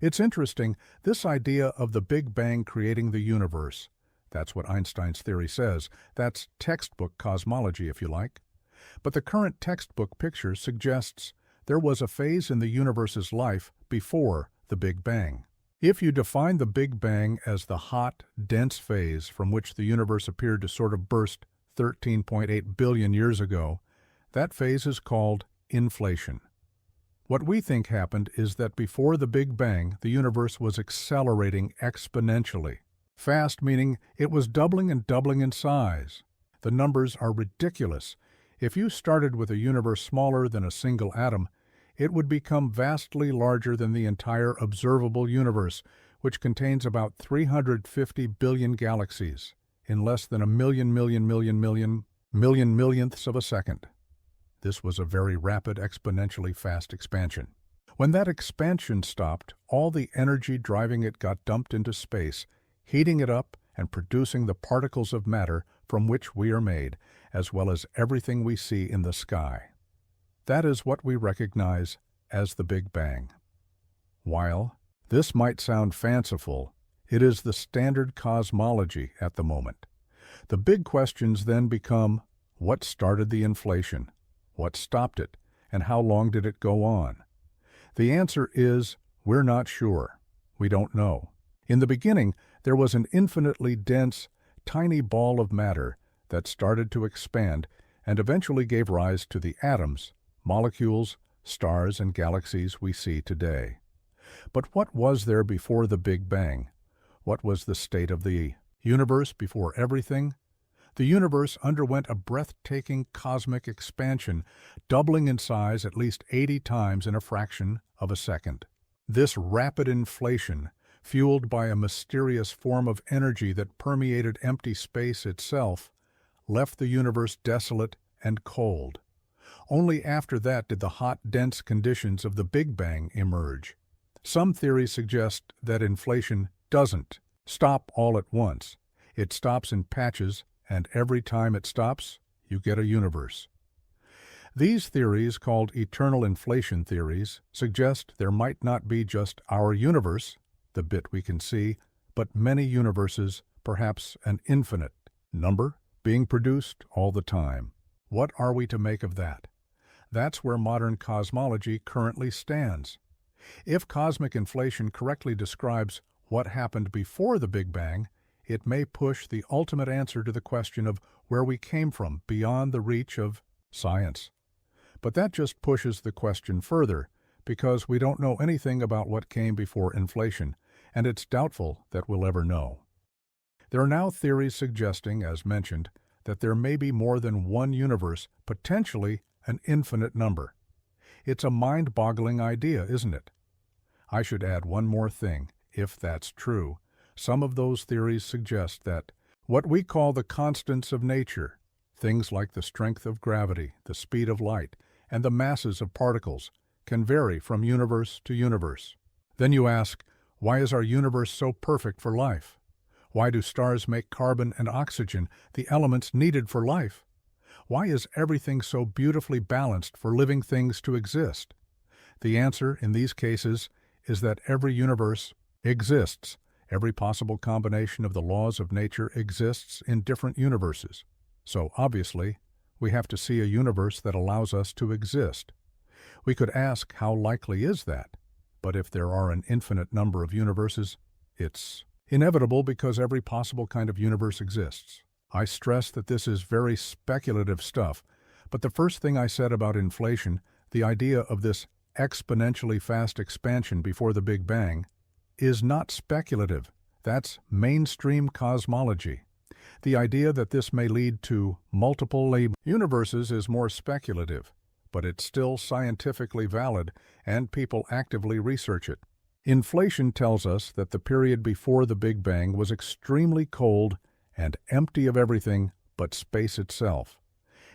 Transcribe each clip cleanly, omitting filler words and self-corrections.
It's interesting, this idea of the Big Bang creating the universe. That's what Einstein's theory says. That's textbook cosmology, if you like. But the current textbook picture suggests there was a phase in the universe's life before the Big Bang. If you define the Big Bang as the hot, dense phase from which the universe appeared to sort of burst 13.8 billion years ago, that phase is called inflation. What we think happened is that before the Big Bang, the universe was accelerating exponentially. Fast meaning it was doubling and doubling in size. The numbers are ridiculous. If you started with a universe smaller than a single atom, it would become vastly larger than the entire observable universe, which contains about 350 billion galaxies, in less than a millionths of a second. This was a very rapid, exponentially fast expansion. When that expansion stopped, all the energy driving it got dumped into space, heating it up and producing the particles of matter from which we are made, as well as everything we see in the sky. That is what we recognize as the Big Bang. While this might sound fanciful, it is the standard cosmology at the moment. The big questions then become, what started the inflation? What stopped it? And how long did it go on? The answer is, we're not sure. We don't know. In the beginning, there was an infinitely dense, tiny ball of matter that started to expand and eventually gave rise to the atoms, molecules, stars, and galaxies we see today. But what was there before the Big Bang? What was the state of the universe before everything? The universe underwent a breathtaking cosmic expansion, doubling in size at least 80 times in a fraction of a second. This rapid inflation, fueled by a mysterious form of energy that permeated empty space itself, left the universe desolate and cold. Only after that did the hot, dense conditions of the Big Bang emerge. Some theories suggest that inflation doesn't stop all at once. It stops in patches, and every time it stops, you get a universe. These theories, called eternal inflation theories, suggest there might not be just our universe, the bit we can see, but many universes, perhaps an infinite number, being produced all the time. What are we to make of that? That's where modern cosmology currently stands. If cosmic inflation correctly describes what happened before the Big Bang, it may push the ultimate answer to the question of where we came from beyond the reach of science. But that just pushes the question further, because we don't know anything about what came before inflation, and it's doubtful that we'll ever know. There are now theories suggesting, as mentioned, that there may be more than one universe, potentially an infinite number. It's a mind-boggling idea, isn't it? I should add one more thing. If that's true, some of those theories suggest that what we call the constants of nature, things like the strength of gravity, the speed of light, and the masses of particles, can vary from universe to universe. Then you ask, why is our universe so perfect for life? Why do stars make carbon and oxygen, the elements needed for life? Why is everything so beautifully balanced for living things to exist? The answer, in these cases, is that every universe exists. Every possible combination of the laws of nature exists in different universes. So, obviously, we have to see a universe that allows us to exist. We could ask, how likely is that? But if there are an infinite number of universes, it's inevitable because every possible kind of universe exists. I stress that this is very speculative stuff, but the first thing I said about inflation, the idea of this exponentially fast expansion before the Big Bang, is not speculative. That's mainstream cosmology. The idea that this may lead to multiple universes is more speculative, but it's still scientifically valid, and people actively research it. Inflation tells us that the period before the Big Bang was extremely cold and empty of everything but space itself,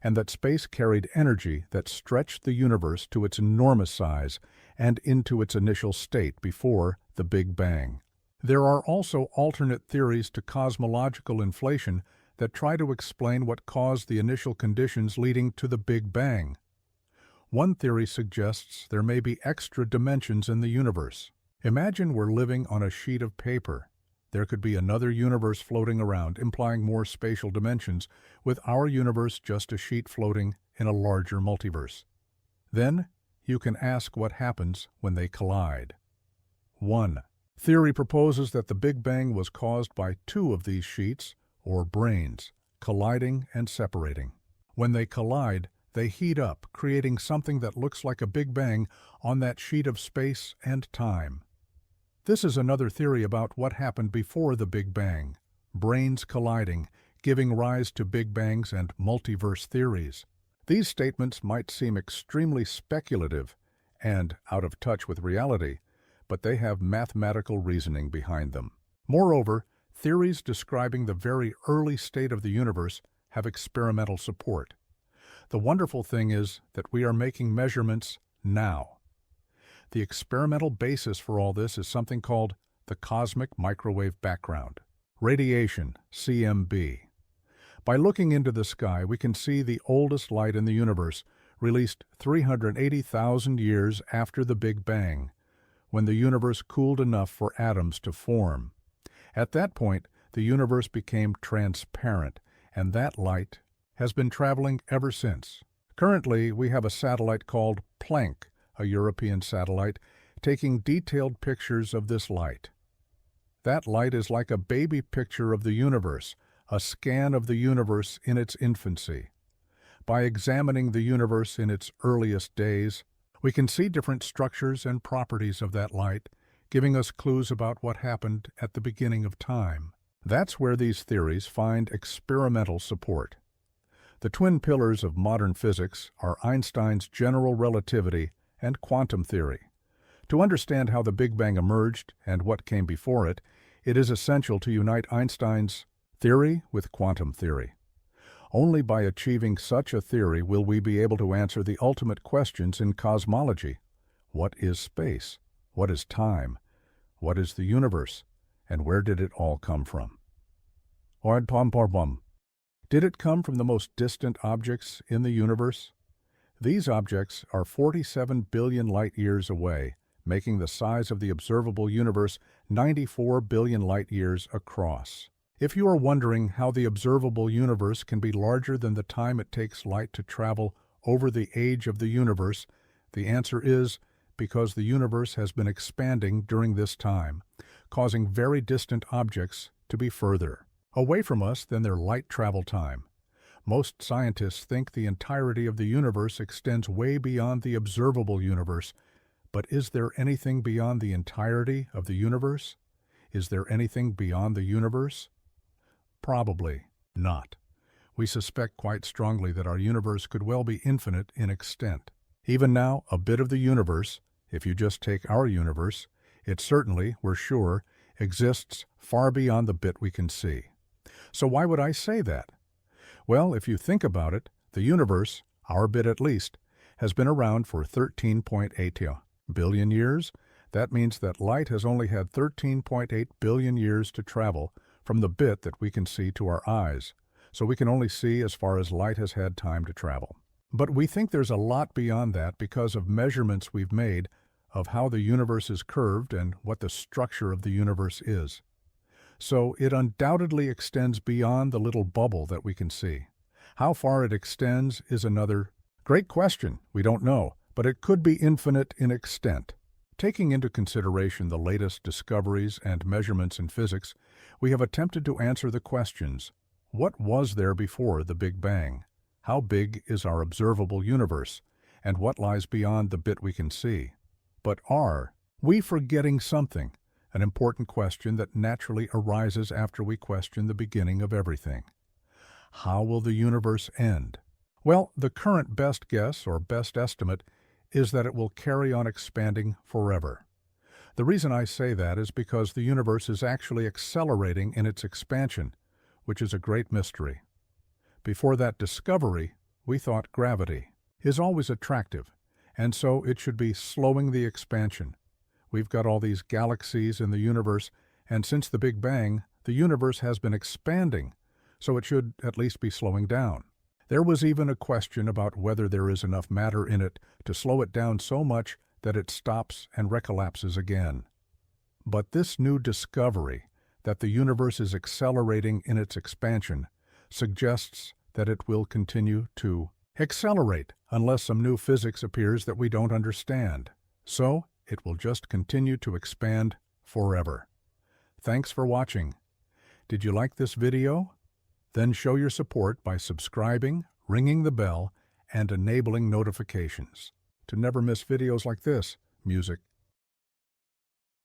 and that space carried energy that stretched the universe to its enormous size and into its initial state before the Big Bang. There are also alternate theories to cosmological inflation that try to explain what caused the initial conditions leading to the Big Bang. One theory suggests there may be extra dimensions in the universe. Imagine we're living on a sheet of paper. There could be another universe floating around, implying more spatial dimensions, with our universe just a sheet floating in a larger multiverse. Then, you can ask what happens when they collide. 1. Theory proposes that the Big Bang was caused by two of these sheets, or branes, colliding and separating. When they collide, they heat up, creating something that looks like a Big Bang on that sheet of space and time. This is another theory about what happened before the Big Bang, branes colliding, giving rise to Big Bangs and multiverse theories. These statements might seem extremely speculative and out of touch with reality, but they have mathematical reasoning behind them. Moreover, theories describing the very early state of the universe have experimental support. The wonderful thing is that we are making measurements now. The experimental basis for all this is something called the cosmic microwave background, radiation, CMB. By looking into the sky, we can see the oldest light in the universe, released 380,000 years after the Big Bang, when the universe cooled enough for atoms to form. At that point, the universe became transparent, and that light has been traveling ever since. Currently, we have a satellite called Planck, a European satellite, taking detailed pictures of this light. That light is like a baby picture of the universe, a scan of the universe in its infancy. By examining the universe in its earliest days, we can see different structures and properties of that light, giving us clues about what happened at the beginning of time. That's where these theories find experimental support. The twin pillars of modern physics are Einstein's general relativity and quantum theory. To understand how the Big Bang emerged and what came before it, it is essential to unite Einstein's theory with quantum theory. Only by achieving such a theory will we be able to answer the ultimate questions in cosmology. What is space? What is time? What is the universe? And where did it all come from? Did it come from the most distant objects in the universe? These objects are 47 billion light-years away, making the size of the observable universe 94 billion light-years across. If you are wondering how the observable universe can be larger than the time it takes light to travel over the age of the universe, the answer is because the universe has been expanding during this time, causing very distant objects to be further away from us than their light travel time. Most scientists think the entirety of the universe extends way beyond the observable universe, but is there anything beyond the entirety of the universe? Is there anything beyond the universe? Probably not. We suspect quite strongly that our universe could well be infinite in extent. Even now, a bit of the universe, if you just take our universe, it certainly, we're sure, exists far beyond the bit we can see. So why would I say that? Well, if you think about it, the universe, our bit at least, has been around for 13.8 billion years. That means that light has only had 13.8 billion years to travel from the bit that we can see to our eyes, so we can only see as far as light has had time to travel. But we think there's a lot beyond that because of measurements we've made of how the universe is curved and what the structure of the universe is. So it undoubtedly extends beyond the little bubble that we can see. How far it extends is another great question. We don't know, but it could be infinite in extent. Taking into consideration the latest discoveries and measurements in physics, we have attempted to answer the questions: what was there before the Big Bang? How big is our observable universe? And what lies beyond the bit we can see? But are we forgetting something? An important question that naturally arises after we question the beginning of everything. How will the universe end? Well, the current best guess or best estimate is that it will carry on expanding forever. The reason I say that is because the universe is actually accelerating in its expansion, which is a great mystery. Before that discovery, we thought gravity is always attractive, and so it should be slowing the expansion. We've got all these galaxies in the universe, and since the Big Bang, the universe has been expanding, so it should at least be slowing down. There was even a question about whether there is enough matter in it to slow it down so much that it stops and recollapses again. But this new discovery, that the universe is accelerating in its expansion, suggests that it will continue to accelerate unless some new physics appears that we don't understand. So, it will just continue to expand forever. Thanks for watching. Did you like this video? Then show your support by subscribing, ringing the bell, and enabling notifications to never miss videos like this, music,